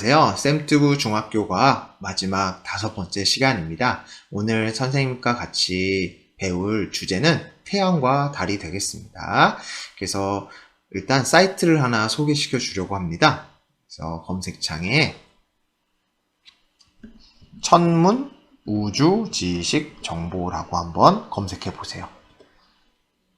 안녕하세요. 쌤뜨부 중학교과학 마지막 5번째 시간입니다. 오늘 선생님과 같이 배울 주제는 태양과 달이 되겠습니다. 그래서 일단 사이트를 하나 소개시켜 주려고 합니다. 그래서 검색창에 천문 우주 지식 정보라고 한번 검색해 보세요.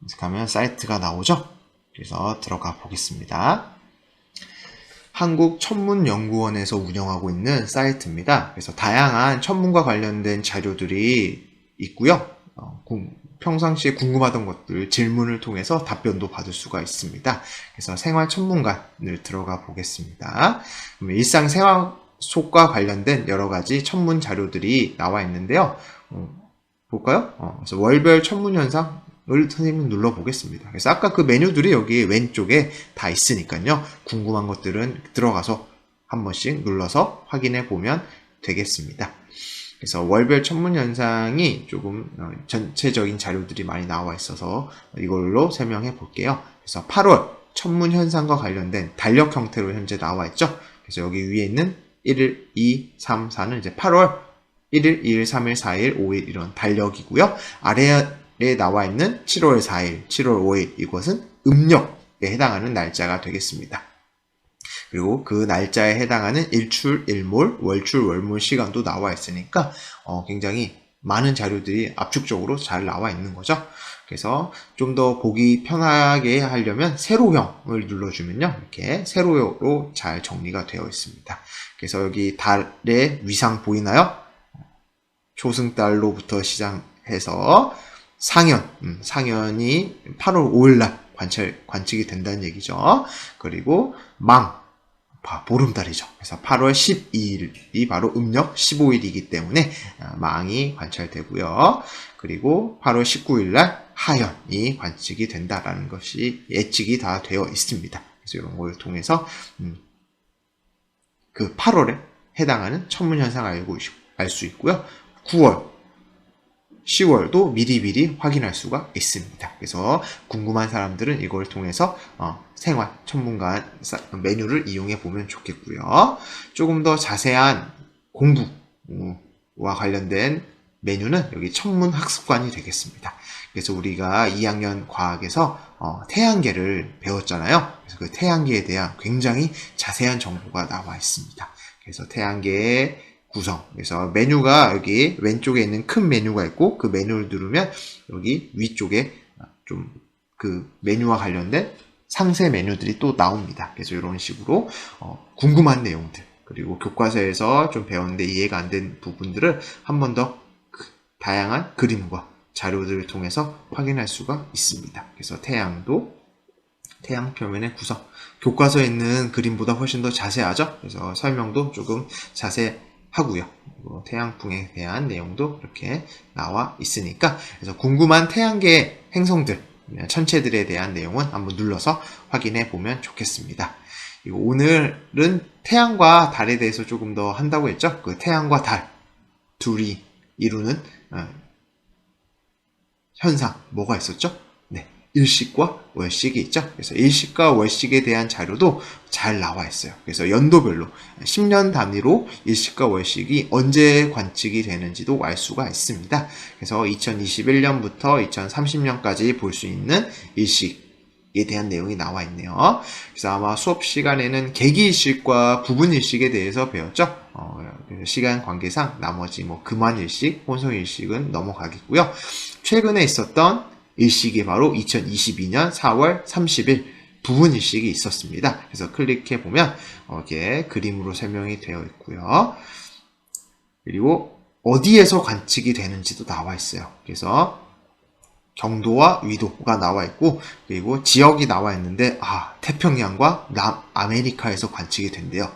검색하면 사이트가 나오죠? 그래서 들어가 보겠습니다. 한국천문연구원에서 운영하고 있는 사이트입니다. 그래서 다양한 천문과 관련된 자료들이 있고요. 평상시에 궁금하던 것들 질문을 통해서 답변도 받을 수가 있습니다. 그래서 생활천문관을 들어가 보겠습니다. 일상생활 속과 관련된 여러 가지 천문 자료들이 나와 있는데요. 볼까요? 그래서 월별 천문현상 선생님 눌러보겠습니다. 그래서 아까 그 메뉴들이 여기 왼쪽에 다 있으니까요. 궁금한 것들은 들어가서 한 번씩 눌러서 확인해 보면 되겠습니다. 그래서 월별 천문 현상이 조금 전체적인 자료들이 많이 나와 있어서 이걸로 설명해 볼게요. 그래서 8월 천문 현상과 관련된 달력 형태로 현재 나와 있죠. 그래서 여기 위에 있는 1일, 2, 3, 4는 이제 8월 1일, 2일, 3일, 4일, 5일 이런 달력이고요. 아래에 나와 있는 7월 4일, 7월 5일 이것은 음력에 해당하는 날짜가 되겠습니다. 그리고 그 날짜에 해당하는 일출, 일몰, 월출, 월몰 시간도 나와 있으니까 굉장히 많은 자료들이 압축적으로 잘 나와 있는 거죠. 그래서 좀 더 보기 편하게 하려면 세로형을 눌러주면요. 이렇게 세로로 잘 정리가 되어 있습니다. 그래서 여기 달의 위상 보이나요? 초승달로부터 시작해서 상현이 8월 5일날 관측이 된다는 얘기죠. 그리고 보름달이죠. 그래서 8월 12일이 바로 음력 15일이기 때문에 망이 관찰되고요. 그리고 8월 19일날 하현이 관측이 된다라는 것이 예측이 다 되어 있습니다. 그래서 이런 걸 통해서 그 8월에 해당하는 천문현상을 알 수 있고요. 9월, 10월도 미리미리 확인할 수가 있습니다. 그래서 궁금한 사람들은 이걸 통해서 생활 천문관 메뉴를 이용해 보면 좋겠고요. 조금 더 자세한 공부와 관련된 메뉴는 여기 천문학습관이 되겠습니다. 그래서 우리가 2학년 과학에서 태양계를 배웠잖아요. 그래서 그 태양계에 대한 굉장히 자세한 정보가 나와 있습니다. 그래서 태양계의 구성. 그래서 메뉴가 여기 왼쪽에 있는 큰 메뉴가 있고 그 메뉴를 누르면 여기 위쪽에 좀 그 메뉴와 관련된 상세 메뉴들이 또 나옵니다. 그래서 이런 식으로 궁금한 내용들 그리고 교과서에서 좀 배웠는데 이해가 안 된 부분들을 한 번 더 다양한 그림과 자료들을 통해서 확인할 수가 있습니다. 그래서 태양 표면의 구성 교과서에 있는 그림보다 훨씬 더 자세하죠. 그래서 설명도 조금 하고요. 태양풍에 대한 내용도 이렇게 나와 있으니까 그래서 궁금한 태양계 행성들, 천체들에 대한 내용은 한번 눌러서 확인해 보면 좋겠습니다. 오늘은 태양과 달에 대해서 조금 더 한다고 했죠. 그 태양과 달 둘이 이루는 현상 뭐가 있었죠? 네, 일식과 월식이 있죠. 그래서 일식과 월식에 대한 자료도 잘 나와 있어요. 그래서 연도별로 10년 단위로 일식과 월식이 언제 관측이 되는지도 알 수가 있습니다. 그래서 2021년부터 2030년까지 볼 수 있는 일식에 대한 내용이 나와 있네요. 그래서 아마 수업 시간에는 계기일식과 부분일식에 대해서 배웠죠. 그래서 시간 관계상 나머지 금환일식, 혼성일식은 넘어가겠고요. 최근에 있었던 일식이 바로 2022년 4월 30일 부분일식이 있었습니다. 그래서 클릭해 보면 이렇게 그림으로 설명이 되어 있고요. 그리고 어디에서 관측이 되는지도 나와 있어요. 그래서 경도와 위도가 나와 있고 그리고 지역이 나와 있는데 태평양과 남아메리카에서 관측이 된대요.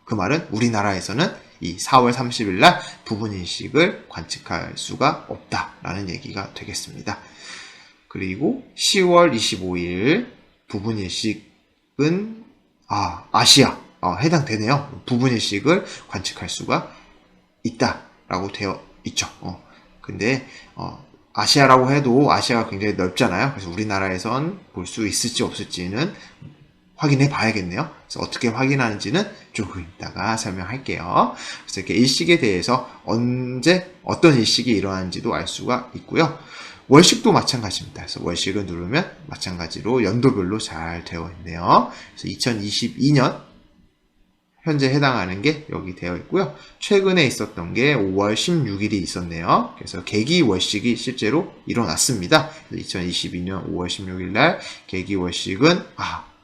그 말은 우리나라에서는 이 4월 30일 날 부분일식을 관측할 수가 없다라는 얘기가 되겠습니다. 그리고 10월 25일 부분일식은 아시아 해당되네요. 부분일식을 관측할 수가 있다라고 되어 있죠. 근데 아시아라고 해도 아시아가 굉장히 넓잖아요. 그래서 우리나라에선 볼 수 있을지 없을지는 확인해 봐야겠네요. 그래서 어떻게 확인하는지는 조금 이따가 설명할게요. 그래서 이렇게 일식에 대해서 언제 어떤 일식이 일어나는지도 알 수가 있고요. 월식도 마찬가지입니다. 그래서 월식을 누르면 마찬가지로 연도별로 잘 되어 있네요. 그래서 2022년 현재 해당하는 게 여기 되어 있고요. 최근에 있었던 게 5월 16일이 있었네요. 그래서 계기월식이 실제로 일어났습니다. 2022년 5월 16일 날 계기월식은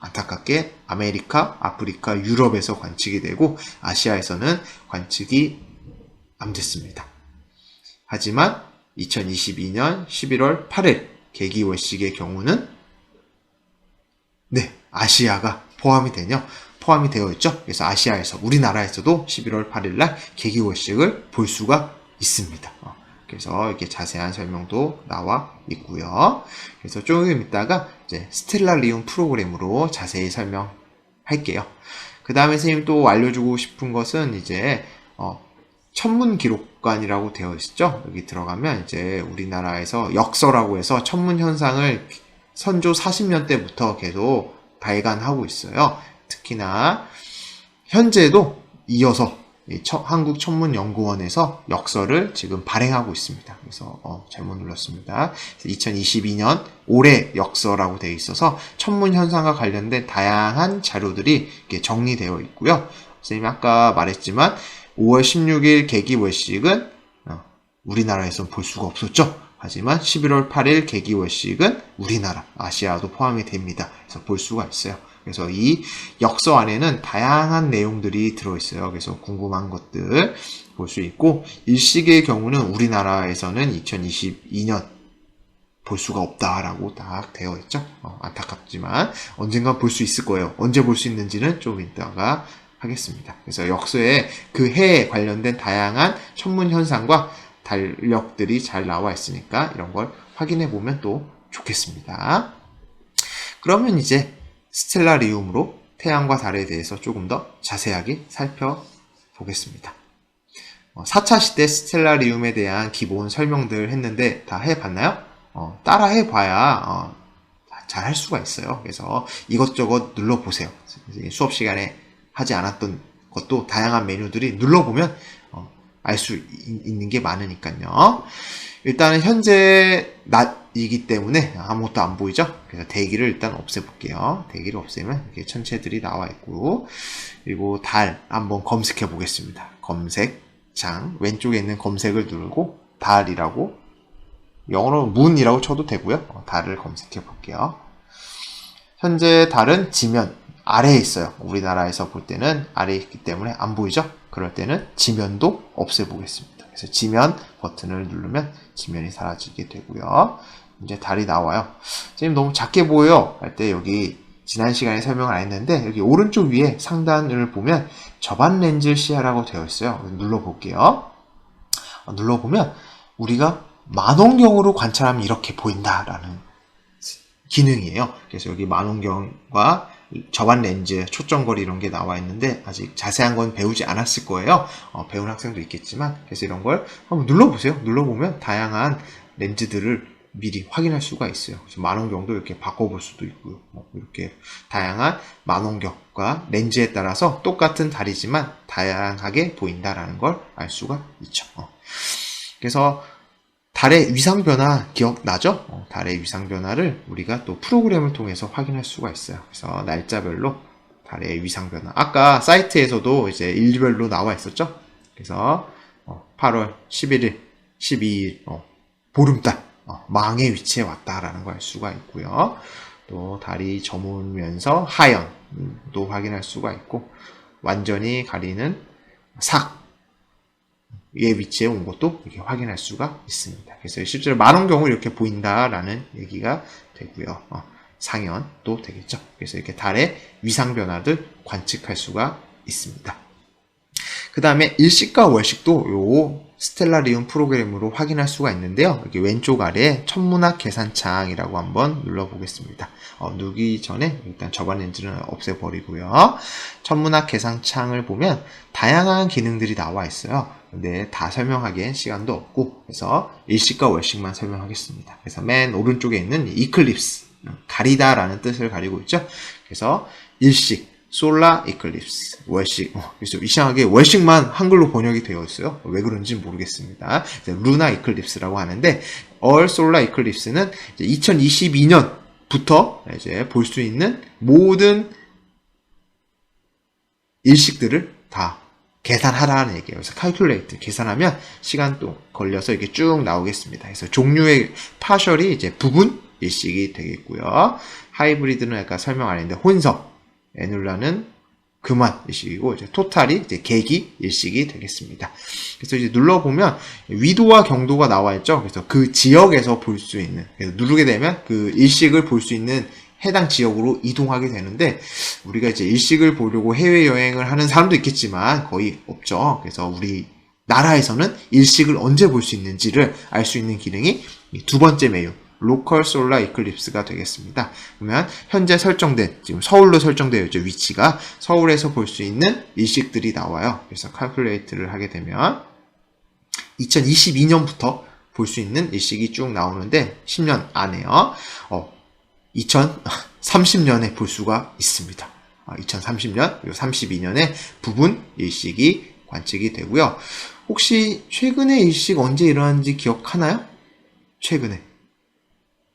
안타깝게 아메리카, 아프리카, 유럽에서 관측이 되고 아시아에서는 관측이 안 됐습니다. 하지만 2022년 11월 8일 계기월식의 경우는 아시아가 포함이 되어 있죠. 그래서 아시아에서 우리나라에서도 11월 8일 날 계기월식을 볼 수가 있습니다. 그래서 이렇게 자세한 설명도 나와 있고요. 그래서 조금 있다가 이제 스텔라리움 프로그램으로 자세히 설명할게요. 그 다음에 선생님 또 알려주고 싶은 것은 이제 천문기록관이라고 되어 있죠. 여기 들어가면 이제 우리나라에서 역서라고 해서 천문 현상을 선조 40년 때부터 계속 발간하고 있어요. 특히나 현재도 이어서 한국천문연구원에서 역서를 지금 발행하고 있습니다. 그래서 잘못 눌렀습니다. 2022년 올해 역서라고 되어 있어서 천문 현상과 관련된 다양한 자료들이 이렇게 정리되어 있고요. 선생님이 아까 말했지만 5월 16일 계기월식은 우리나라에서는 볼 수가 없었죠. 하지만 11월 8일 계기월식은 우리나라, 아시아도 포함이 됩니다. 그래서 볼 수가 있어요. 그래서 이 역서 안에는 다양한 내용들이 들어있어요. 그래서 궁금한 것들 볼 수 있고, 일식의 경우는 우리나라에서는 2022년 볼 수가 없다라고 딱 되어 있죠. 안타깝지만 언젠가 볼 수 있을 거예요. 언제 볼 수 있는지는 좀 이따가 하겠습니다. 그래서 역서에 그 해에 관련된 다양한 천문 현상과 달력들이 잘 나와 있으니까 이런 걸 확인해 보면 또 좋겠습니다. 그러면 이제 스텔라리움으로 태양과 달에 대해서 조금 더 자세하게 살펴보겠습니다. 4차 시대 스텔라리움에 대한 기본 설명들 했는데 다 해봤나요? 따라 해봐야 잘 할 수가 있어요. 그래서 이것저것 눌러보세요. 수업 시간에 하지 않았던 것도 다양한 메뉴들이 눌러보면 알 수 있는 게 많으니까요. 일단은 현재 낮이기 때문에 아무것도 안 보이죠? 그래서 대기를 일단 없애볼게요. 대기를 없애면 이렇게 천체들이 나와 있고, 그리고 달 한번 검색해 보겠습니다. 검색창 왼쪽에 있는 검색을 누르고 달이라고, 영어로 문이라고 쳐도 되고요. 달을 검색해 볼게요. 현재 달은 지면 아래에 있어요. 우리나라에서 볼 때는 아래에 있기 때문에 안 보이죠? 그럴 때는 지면도 없애보겠습니다. 그래서 지면 버튼을 누르면 지면이 사라지게 되고요. 이제 달이 나와요. 선생님 너무 작게 보여요. 할 때 여기 지난 시간에 설명을 안 했는데 여기 오른쪽 위에 상단을 보면 접안 렌즈 시야라고 되어 있어요. 눌러볼게요. 눌러보면 우리가 만원경으로 관찰하면 이렇게 보인다라는 기능이에요. 그래서 여기 만원경과 접안 렌즈, 초점거리 이런 게 나와 있는데 아직 자세한 건 배우지 않았을 거예요. 배운 학생도 있겠지만 그래서 이런 걸 한번 눌러보세요. 눌러보면 다양한 렌즈들을 미리 확인할 수가 있어요. 그래서 만원경도 이렇게 바꿔볼 수도 있고요. 이렇게 다양한 만원경과 렌즈에 따라서 똑같은 달이지만 다양하게 보인다라는 걸 알 수가 있죠. 그래서 달의 위상 변화 기억나죠? 달의 위상 변화를 우리가 또 프로그램을 통해서 확인할 수가 있어요. 그래서 날짜별로 달의 위상 변화. 아까 사이트에서도 이제 일별로 나와 있었죠? 그래서 8월 11일, 12일, 보름달, 망의 위치에 왔다라는 걸 알 수가 있고요. 또 달이 저물면서 하연도 확인할 수가 있고, 완전히 가리는 삭, 의 위치에 온 것도 이렇게 확인할 수가 있습니다. 그래서 실제로 만원경으로 이렇게 보인다라는 얘기가 되고요. 상현도 되겠죠. 그래서 이렇게 달의 위상 변화들 관측할 수가 있습니다. 그 다음에 일식과 월식도 요 스텔라리움 프로그램으로 확인할 수가 있는데요. 여기 왼쪽 아래에 천문학 계산창이라고 한번 눌러보겠습니다. 누르기 전에 일단 접안 렌즈는 없애버리고요. 천문학 계산창을 보면 다양한 기능들이 나와 있어요. 근데 다 설명하기엔 시간도 없고 그래서 일식과 월식만 설명하겠습니다. 그래서 맨 오른쪽에 있는 이클립스, 가리다라는 뜻을 가리고 있죠. 그래서 일식, 솔라 이클립스, 월식. 그래서 이상하게 월식만 한글로 번역이 되어 있어요. 왜 그런지 모르겠습니다. 루나 이클립스라고 하는데, 얼 솔라 이클립스는 2022년부터 이제 볼 수 있는 모든 일식들을 다 계산하라는 얘기예요. 그래서 calculate 계산하면 시간 또 걸려서 이게 쭉 나오겠습니다. 그래서 종류의 파셜이 이제 부분 일식이 되겠고요. 하이브리드는 아까 설명 안 했는데 혼성, 애눌라는 그만 일식이고 이제 토탈이 이제 계기 일식이 되겠습니다. 그래서 이제 눌러보면 위도와 경도가 나와 있죠. 그래서 그 지역에서 볼 수 있는, 그래서 누르게 되면 그 일식을 볼 수 있는 해당 지역으로 이동하게 되는데, 우리가 이제 일식을 보려고 해외여행을 하는 사람도 있겠지만 거의 없죠. 그래서 우리 나라에서는 일식을 언제 볼 수 있는지를 알 수 있는 기능이 두 번째 메뉴 로컬 솔라 이클립스가 되겠습니다. 그러면 현재 설정된, 지금 서울로 설정되어 있죠. 위치가 서울에서 볼 수 있는 일식들이 나와요. 그래서 calculate를 하게 되면 2022년부터 볼 수 있는 일식이 쭉 나오는데 10년 안에요. 2030년에 볼 수가 있습니다. 2030년, 그리고 32년에 부분 일식이 관측이 되고요. 혹시 최근에 일식 언제 일어났는지 기억하나요?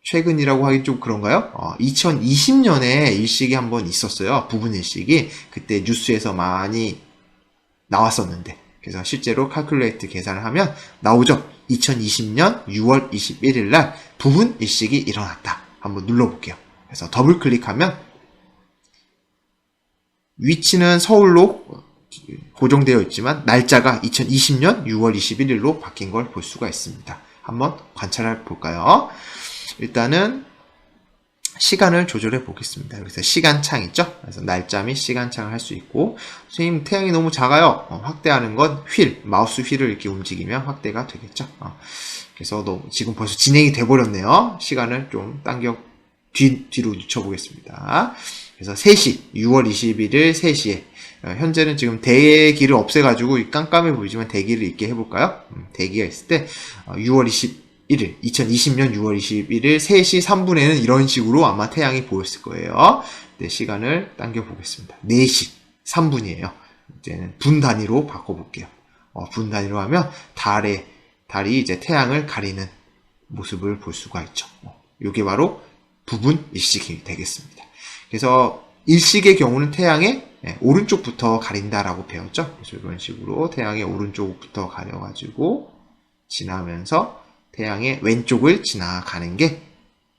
최근이라고 하기 좀 그런가요? 2020년에 일식이 한번 있었어요. 부분 일식이. 그때 뉴스에서 많이 나왔었는데. 그래서 실제로 calculate 계산을 하면 나오죠. 2020년 6월 21일 날 부분 일식이 일어났다. 한번 눌러볼게요. 그래서 더블 클릭하면 위치는 서울로 고정되어 있지만 날짜가 2020년 6월 21일로 바뀐 걸 볼 수가 있습니다. 한번 관찰해 볼까요? 일단은 시간을 조절해 보겠습니다. 그래서 시간창 있죠? 그래서 날짜 및 시간창을 할 수 있고, 선생님 태양이 너무 작아요. 확대하는 건 마우스 휠을 이렇게 움직이면 확대가 되겠죠? 그래서 지금 벌써 진행이 돼 버렸네요. 시간을 좀 당겨 뒤로 늦춰보겠습니다. 그래서 3시, 6월 21일 3시에 현재는 지금 대기를 없애가지고 깜깜해 보이지만 대기를 있게 해볼까요? 대기가 있을 때 6월 21일, 2020년 6월 21일 3시 3분에는 이런 식으로 아마 태양이 보였을 거예요. 네, 시간을 당겨 보겠습니다. 4시 3분이에요. 이제는 분 단위로 바꿔볼게요. 분 단위로 하면 달이 이제 태양을 가리는 모습을 볼 수가 있죠. 이게 바로 부분 일식이 되겠습니다. 그래서 일식의 경우는 태양의 오른쪽부터 가린다라고 배웠죠. 그래서 이런 식으로 태양의 오른쪽부터 가려가지고 지나면서 태양의 왼쪽을 지나가는 게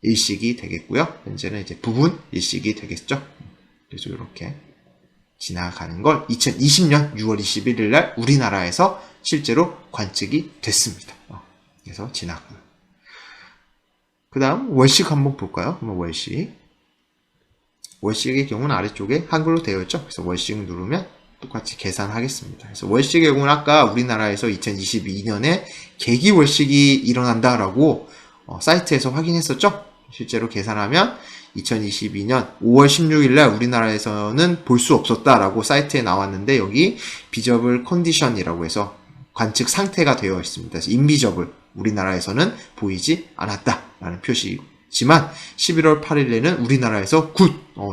일식이 되겠고요. 현재는 이제 부분 일식이 되겠죠. 그래서 이렇게 지나가는 걸 2020년 6월 21일 날 우리나라에서 실제로 관측이 됐습니다. 그래서 지나고요. 그 다음 월식 한번 볼까요? 그러면 월식의 경우는 아래쪽에 한글로 되어 있죠. 그래서 월식 누르면 똑같이 계산하겠습니다. 그래서 월식의 경우는 아까 우리나라에서 2022년에 계기월식이 일어난다라고 사이트에서 확인했었죠. 실제로 계산하면 2022년 5월 16일 날 우리나라에서는 볼 수 없었다라고 사이트에 나왔는데, 여기 비저블 컨디션이라고 해서 관측 상태가 되어 있습니다. 그래서 인비저블, 우리나라에서는 보이지 않았다라는 표시지만 11월 8일에는 우리나라에서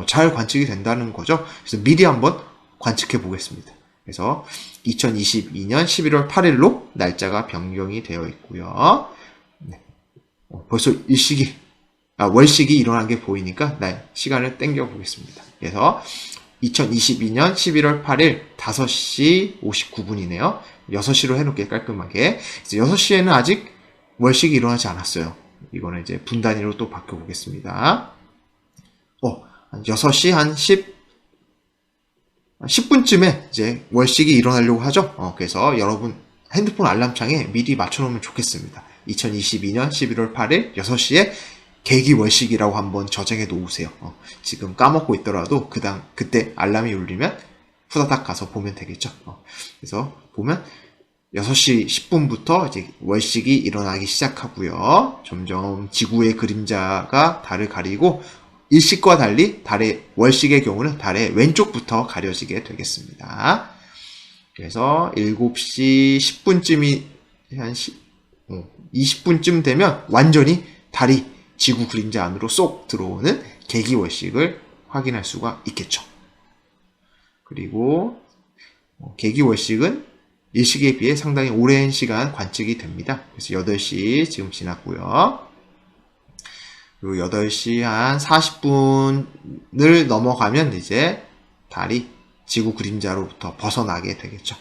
잘 관측이 된다는 거죠. 그래서 미리 한번 관측해 보겠습니다. 그래서 2022년 11월 8일로 날짜가 변경이 되어 있고요. 네. 벌써 월식이 일어난 게 보이니까 시간을 당겨 보겠습니다. 그래서 2022년 11월 8일 5시 59분이네요. 6시로 해놓을게요, 깔끔하게. 그래서 6시에는 아직 월식이 일어나지 않았어요. 이거는 이제 분 단위로 또 바꿔보겠습니다. 한 6시 한 10분쯤에 이제 월식이 일어나려고 하죠. 그래서 여러분 핸드폰 알람창에 미리 맞춰놓으면 좋겠습니다. 2022년 11월 8일 6시에 계기월식이라고 한번 저장해 놓으세요. 지금 까먹고 있더라도 그때 알람이 울리면 후다닥 가서 보면 되겠죠. 그래서 보면 6시 10분부터 이제 월식이 일어나기 시작하고요. 점점 지구의 그림자가 달을 가리고, 일식과 달리 월식의 경우는 달의 왼쪽부터 가려지게 되겠습니다. 그래서 7시 10분쯤이 한 20분쯤 되면 완전히 달이 지구 그림자 안으로 쏙 들어오는 계기월식을 확인할 수가 있겠죠. 그리고 계기월식은 일식에 비해 상당히 오랜 시간 관측이 됩니다. 그래서 8시 지금 지났고요. 그리고 8시 한 40분을 넘어가면 이제 달이 지구 그림자로부터 벗어나게 되겠죠.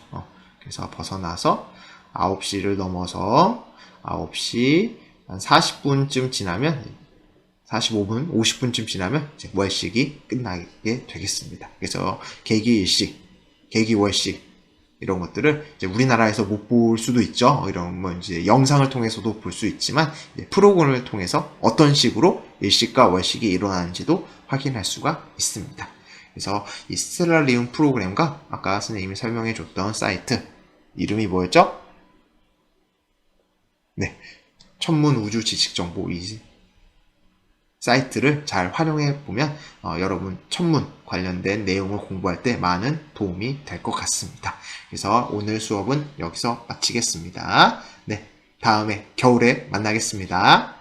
그래서 벗어나서 9시를 넘어서 9시 한 40분쯤 지나면 45분, 50분쯤 지나면 이제 월식이 끝나게 되겠습니다. 그래서 계기일식, 계기월식 이런 것들을 이제 우리나라에서 못 볼 수도 있죠. 이런 뭐 이제 영상을 통해서도 볼 수 있지만 프로그램을 통해서 어떤 식으로 일식과 월식이 일어나는지도 확인할 수가 있습니다. 그래서 이 스텔라리움 프로그램과 아까 선생님이 설명해 줬던 사이트 이름이 뭐였죠? 네, 천문 우주 지식 정보 이 사이트를 잘 활용해 보면 여러분 천문 관련된 내용을 공부할 때 많은 도움이 될 것 같습니다. 그래서 오늘 수업은 여기서 마치겠습니다. 네, 다음에 겨울에 만나겠습니다.